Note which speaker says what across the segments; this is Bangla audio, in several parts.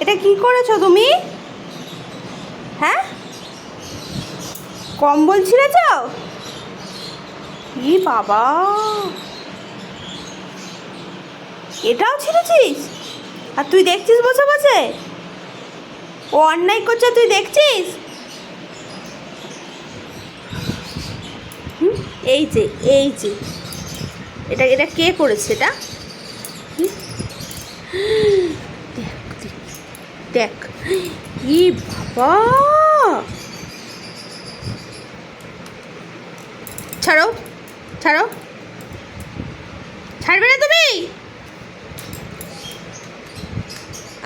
Speaker 1: এটা কি করেছো তুমি? হ্যাঁ, কম্বল ছিঁড়েছ? ই বাবা, এটাও ছিঁড়েছিস? আর তুই দেখছিস বসে বসে? ও অন্যায় করছে, তুই দেখছিস? এই যে, এই যে, এটা এটা কে করেছে? এটা দেখ দেখ, ই বাবা, ছাড়ো ছাড়ো, ছাড়বে না তুমি?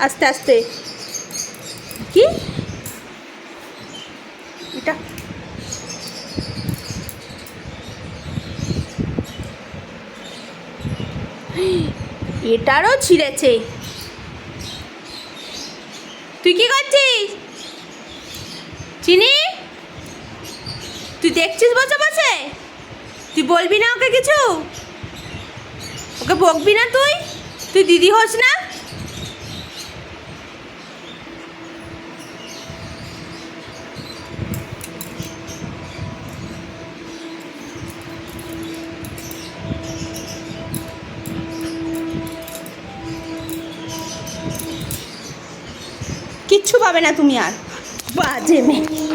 Speaker 1: আস্তে আস্তে। কি এটা? এটারও ছিঁড়েছে। তুই কি করছিস চিনি? তুই দেখছিস বসে বসে? তুই বলবি না ওকে কিছু? ওকে বকবি না তুই? তুই দিদি হোস না? কিচ্ছু পাবে না তুমি আর, বাজে মেয়ে।